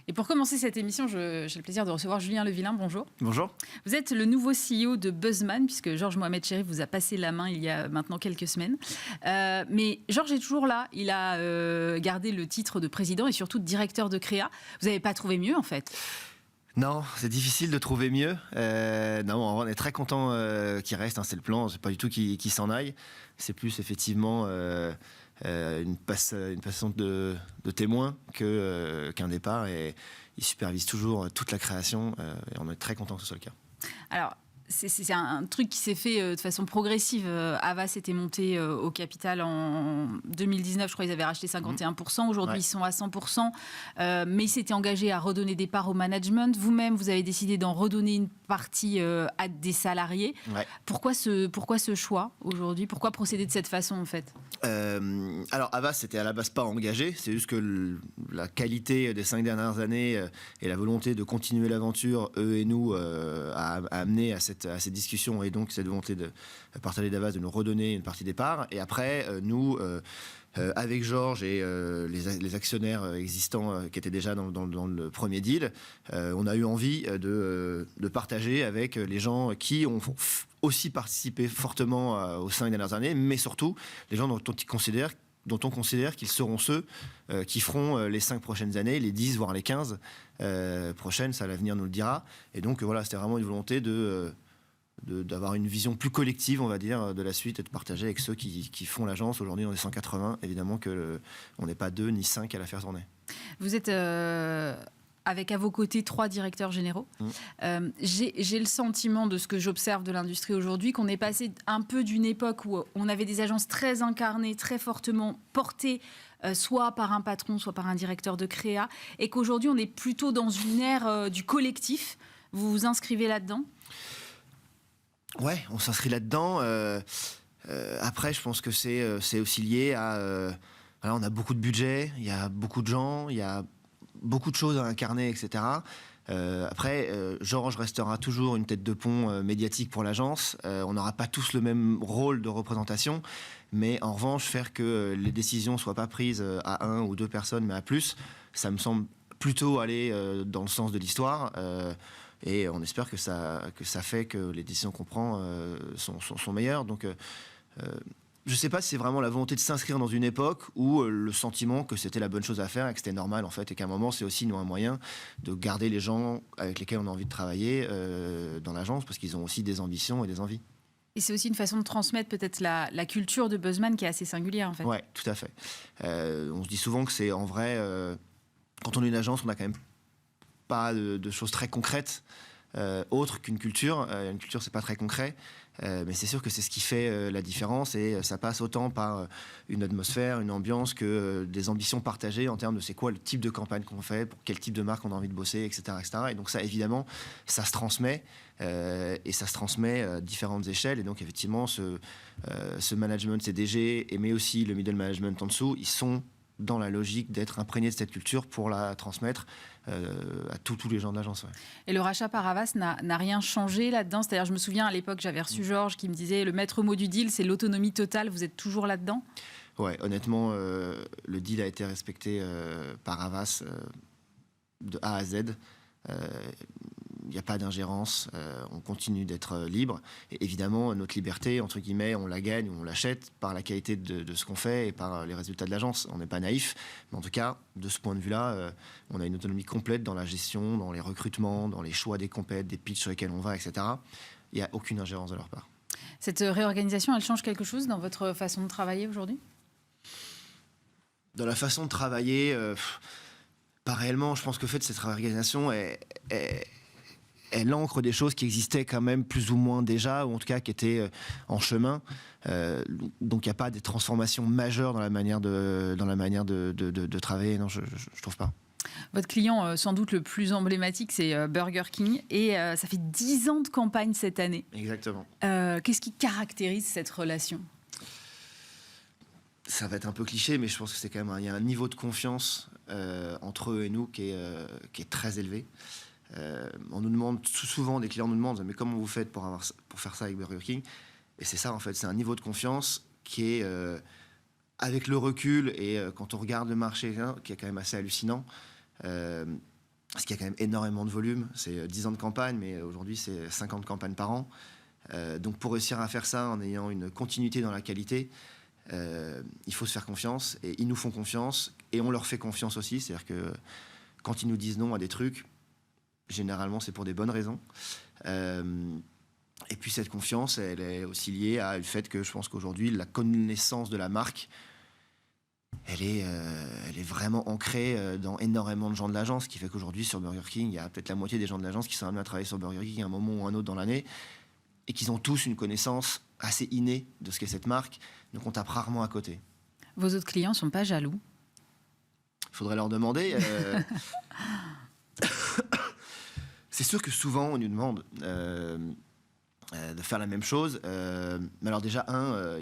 Et pour commencer cette émission, j'ai le plaisir de recevoir Julien Levillain. Bonjour. Bonjour. Vous êtes le nouveau CEO de Buzzman, puisque Georges Mohamed Cherif vous a passé la main il y a maintenant quelques semaines. Mais Georges est toujours là. Il a gardé le titre de président et surtout de directeur de Créa. Vous n'avez pas trouvé mieux, en fait? Non, c'est difficile de trouver mieux. Non, on est très content qu'il reste. C'est le plan. C'est pas du tout qu'il s'en aille. C'est plus effectivement une passation de témoin qu'un départ. Et il supervise toujours toute la création. Et on est très content que ce soit le cas. Alors, c'est un truc qui s'est fait de façon progressive. Havas était monté au capital en 2019, je crois qu'ils avaient racheté 51%. Aujourd'hui, ils sont à 100%. Mais ils s'étaient engagés à redonner des parts au management. Vous-même, vous avez décidé d'en redonner une partie à des salariés. Ouais. Pourquoi ce choix aujourd'hui? Pourquoi procéder de cette façon, en fait? Alors, Havas, c'était à la base pas engagé. C'est juste que la qualité des 5 dernières années et la volonté de continuer l'aventure, eux et nous, a amené à cette discussion et donc cette volonté de partager d'Havas, de nous redonner une partie des parts. Et après, nous, avec Georges et les actionnaires existants qui étaient déjà dans le premier deal, on a eu envie de partager avec les gens qui ont aussi participé fortement aux 5 dernières années, mais surtout les gens dont on considère qu'ils seront ceux qui feront les 5 prochaines années, les 10 voire les 15 prochaines, ça l'avenir nous le dira. Et donc voilà, c'était vraiment une volonté d'avoir une vision plus collective, on va dire, de la suite et de partager avec ceux qui font l'agence. Aujourd'hui, on est 180, évidemment qu'on n'est pas 2 ni 5 à la faire tourner. Vous êtes avec à vos côtés 3 directeurs généraux. J'ai le sentiment de ce que j'observe de l'industrie aujourd'hui, qu'on est passé un peu d'une époque où on avait des agences très incarnées, très fortement portées, soit par un patron, soit par un directeur de créa, et qu'aujourd'hui on est plutôt dans une ère du collectif. Vous vous inscrivez là-dedans? Ouais, on s'inscrit là-dedans. Après, je pense que c'est aussi lié à... voilà, on a beaucoup de budget, il y a beaucoup de gens, il y a beaucoup de choses à incarner, etc. Après, Georges restera toujours une tête de pont médiatique pour l'agence. On n'aura pas tous le même rôle de représentation, mais en revanche, faire que les décisions ne soient pas prises à 1 ou 2 personnes, mais à plus, ça me semble plutôt aller dans le sens de l'histoire. Et on espère que ça fait que les décisions qu'on prend sont meilleures. Donc, je ne sais pas si c'est vraiment la volonté de s'inscrire dans une époque où le sentiment que c'était la bonne chose à faire et que c'était normal, en fait, et qu'à un moment, c'est aussi un moyen de garder les gens avec lesquels on a envie de travailler dans l'agence, parce qu'ils ont aussi des ambitions et des envies. Et c'est aussi une façon de transmettre peut-être la culture de Buzzman qui est assez singulière, en fait. Oui, tout à fait. On se dit souvent que c'est en vrai... quand on est une agence, on n'a quand même pas de choses très concrètes autres qu'une culture. Une culture, c'est pas très concret, mais c'est sûr que c'est ce qui fait la différence, et ça passe autant par une atmosphère, une ambiance, que des ambitions partagées en termes de c'est quoi le type de campagne qu'on fait, pour quel type de marque on a envie de bosser, etc. etc. Et donc ça, évidemment, ça se transmet, et ça se transmet à différentes échelles. Et donc effectivement, ce management CDG, mais aussi le middle management en dessous, ils sont dans la logique d'être imprégné de cette culture pour la transmettre à tous les gens de l'agence. Ouais. Et le rachat par Havas n'a rien changé là-dedans? C'est-à-dire, je me souviens, à l'époque, j'avais reçu Georges qui me disait le maître mot du deal, c'est l'autonomie totale. Vous êtes toujours là-dedans? Ouais, honnêtement, le deal a été respecté par Havas de A à Z. Il n'y a pas d'ingérence, on continue d'être libre. Et évidemment, notre liberté, entre guillemets, on la gagne ou on l'achète par la qualité de ce qu'on fait et par les résultats de l'agence. On n'est pas naïf, mais en tout cas, de ce point de vue-là, on a une autonomie complète dans la gestion, dans les recrutements, dans les choix des compètes, des pitchs sur lesquels on va, etc. Il n'y a aucune ingérence de leur part. Cette réorganisation, elle change quelque chose dans votre façon de travailler aujourd'hui? Dans la façon de travailler, pas réellement. Je pense que cette réorganisation elle ancre des choses qui existaient quand même plus ou moins déjà, ou en tout cas qui étaient en chemin. Donc il n'y a pas des transformations majeures dans la manière de travailler. Non, je ne trouve pas. Votre client, sans doute le plus emblématique, c'est Burger King. Et ça fait 10 ans de campagne cette année. Exactement. Qu'est-ce qui caractérise cette relation? Ça va être un peu cliché, mais je pense que c'est quand même il y a un niveau de confiance entre eux et nous qui est très élevé. On nous demande souvent, des clients nous demandent mais comment vous faites pour faire ça avec Burger King? Et c'est ça, en fait, c'est un niveau de confiance qui est avec le recul et quand on regarde le marché, qui est quand même assez hallucinant. parce qu'il y a quand même énormément de volume. C'est 10 ans de campagne, mais aujourd'hui, c'est 50 campagnes par an. Donc pour réussir à faire ça en ayant une continuité dans la qualité, il faut se faire confiance, et ils nous font confiance, et on leur fait confiance aussi. C'est-à-dire que quand ils nous disent non à des trucs, généralement, c'est pour des bonnes raisons. Et puis cette confiance, elle est aussi liée au fait que je pense qu'aujourd'hui, la connaissance de la marque, elle est vraiment ancrée dans énormément de gens de l'agence, ce qui fait qu'aujourd'hui, sur Burger King, il y a peut-être la moitié des gens de l'agence qui sont amenés à travailler sur Burger King à un moment ou un autre dans l'année, et qu'ils ont tous une connaissance assez innée de ce qu'est cette marque, donc on tape rarement à côté. Vos autres clients ne sont pas jaloux? Il faudrait leur demander. C'est sûr que souvent, on nous demande de faire la même chose. Mais alors déjà,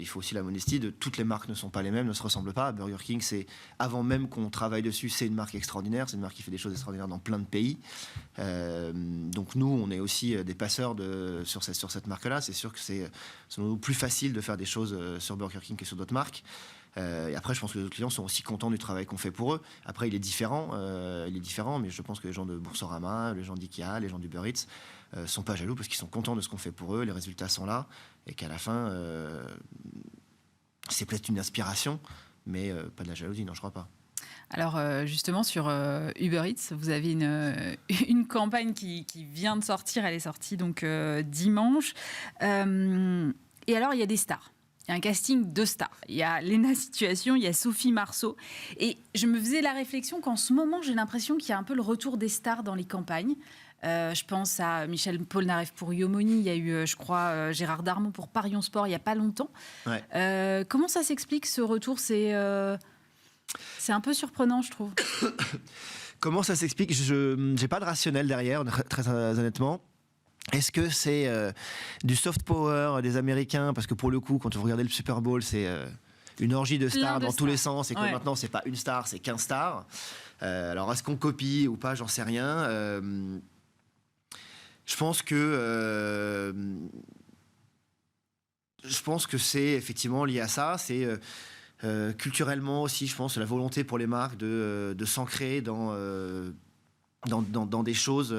il faut aussi la modestie de toutes les marques ne sont pas les mêmes, ne se ressemblent pas. Burger King, c'est, avant même qu'on travaille dessus, c'est une marque extraordinaire. C'est une marque qui fait des choses extraordinaires dans plein de pays. Donc nous, on est aussi des passeurs sur cette marque-là. C'est sûr que c'est plus facile de faire des choses sur Burger King que sur d'autres marques. Et après, je pense que les autres clients sont aussi contents du travail qu'on fait pour eux. Après, il est différent, mais je pense que les gens de Boursorama, les gens d'IKEA, les gens d'Uber Eats sont pas jaloux parce qu'ils sont contents de ce qu'on fait pour eux, les résultats sont là, et qu'à la fin, c'est peut-être une inspiration, mais pas de la jalousie, non, je crois pas. Alors justement, sur Uber Eats, vous avez une campagne qui vient de sortir, elle est sortie donc dimanche. Et alors, il y a des stars. Il y a un casting de stars. Il y a Léna Situation, il y a Sophie Marceau. Et je me faisais la réflexion qu'en ce moment, j'ai l'impression qu'il y a un peu le retour des stars dans les campagnes. Je pense à Michel Polnareff pour Yomoni. Il y a eu, je crois, Gérard Darmon pour Parions Sport il n'y a pas longtemps. Ouais. Comment ça s'explique, ce retour? C'est un peu surprenant, je trouve. Comment ça s'explique? Je n'ai pas de rationnel derrière, très honnêtement. Est-ce que c'est du soft power des Américains? Parce que pour le coup, quand vous regardez le Super Bowl, c'est une orgie de stars dans tous les sens, et que maintenant, c'est pas une star, c'est 15 stars. Alors, est-ce qu'on copie ou pas? J'en sais rien. Je pense que c'est effectivement lié à ça. C'est culturellement aussi, je pense, la volonté pour les marques de s'ancrer dans des choses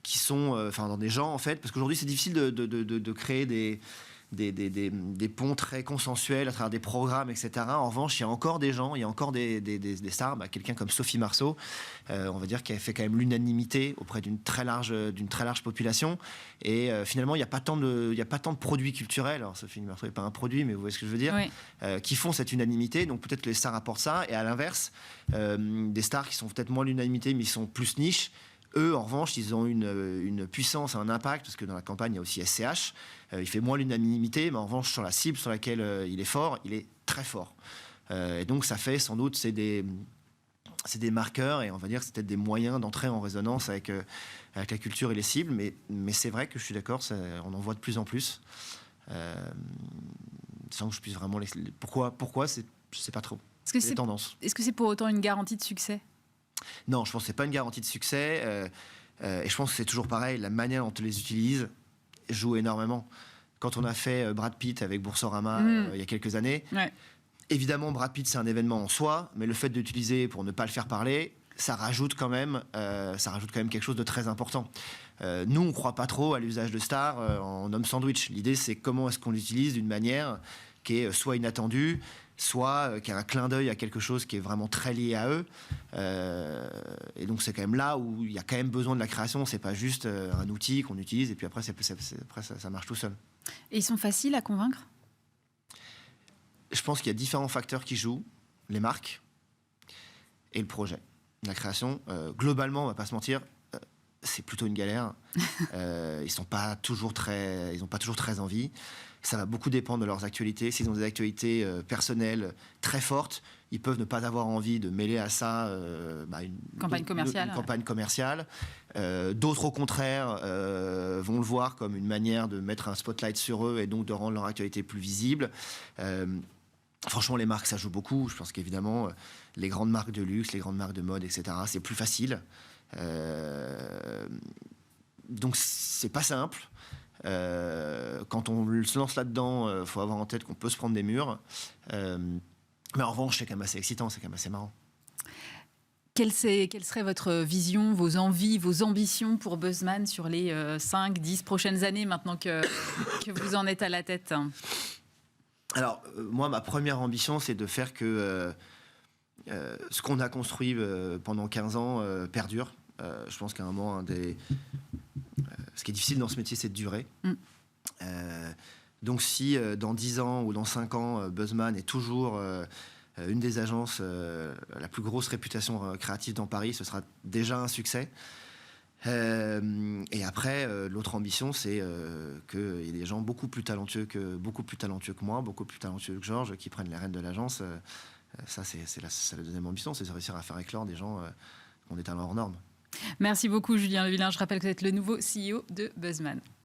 qui sont, dans des gens en fait, parce qu'aujourd'hui c'est difficile de créer des ponts très consensuels à travers des programmes, etc. En revanche, il y a encore des gens, il y a encore des stars, quelqu'un comme Sophie Marceau, on va dire, qui a fait quand même l'unanimité auprès d'une très large population. Et finalement, il n'y a pas tant de produits culturels. Alors, Sophie Marceau n'est pas un produit, mais vous voyez ce que je veux dire, oui. Qui font cette unanimité. Donc peut-être que les stars apportent ça. Et à l'inverse, des stars qui sont peut-être moins l'unanimité, mais qui sont plus niche. Eux, en revanche, ils ont une puissance, un impact, parce que dans la campagne, il y a aussi SCH. Il fait moins l'unanimité, mais en revanche, sur la cible sur laquelle il est fort, il est très fort. Et donc, ça fait sans doute, c'est des marqueurs, et on va dire que c'est peut-être des moyens d'entrer en résonance avec la culture et les cibles. Mais c'est vrai que je suis d'accord, on en voit de plus en plus. Sans que je puisse vraiment... Pourquoi je ne sais pas trop. C'est des tendances. Est-ce que c'est pour autant une garantie de succès ? Non, je pense que ce n'est pas une garantie de succès. Et je pense que c'est toujours pareil. La manière dont on les utilise joue énormément. Quand on a fait Brad Pitt avec Boursorama il y a quelques années, évidemment, Brad Pitt, c'est un événement en soi, mais le fait d'utiliser pour ne pas le faire parler, ça rajoute quand même quelque chose de très important. Nous, on ne croit pas trop à l'usage de stars en homme sandwich. L'idée, c'est comment est-ce qu'on l'utilise d'une manière qui est soit inattendue, soit qui a un clin d'œil à quelque chose qui est vraiment très lié à eux. Et donc c'est quand même là où il y a quand même besoin de la création. C'est pas juste un outil qu'on utilise et puis après, ça marche tout seul. Et ils sont faciles à convaincre ? Je pense qu'il y a différents facteurs qui jouent. Les marques et le projet. La création, globalement, on va pas se mentir, c'est plutôt une galère. Ils n'ont pas toujours très envie. Ça va beaucoup dépendre de leurs actualités. S'ils ont des actualités personnelles très fortes, ils peuvent ne pas avoir envie de mêler à ça une campagne commerciale. D'autres, au contraire, vont le voir comme une manière de mettre un spotlight sur eux et donc de rendre leur actualité plus visible. Franchement, les marques, ça joue beaucoup. Je pense qu'évidemment, les grandes marques de luxe, les grandes marques de mode, etc., c'est plus facile. Donc, c'est pas simple. Quand on se lance là-dedans, faut avoir en tête qu'on peut se prendre des murs. Mais en revanche, c'est quand même assez excitant, c'est quand même assez marrant. Quelle serait votre vision, vos envies, vos ambitions pour Buzzman sur les 5-10 prochaines années maintenant que vous en êtes à la tête? Alors, moi, ma première ambition, c'est de faire que ce qu'on a construit pendant 15 ans perdure. Je pense qu'à un moment, ce qui est difficile dans ce métier, c'est de durer. Donc si dans 10 ans ou dans 5 ans, Buzzman est toujours une des agences la plus grosse réputation créative dans Paris, ce sera déjà un succès. Et après, l'autre ambition, c'est qu'il y ait des gens beaucoup plus talentueux que moi, beaucoup plus talentueux que Georges, qui prennent les rênes de l'agence. Ça, c'est la deuxième ambition, c'est de réussir à faire éclore des gens qui ont des talents hors normes. Merci beaucoup, Julien Levillain. Je rappelle que vous êtes le nouveau CEO de Buzzman.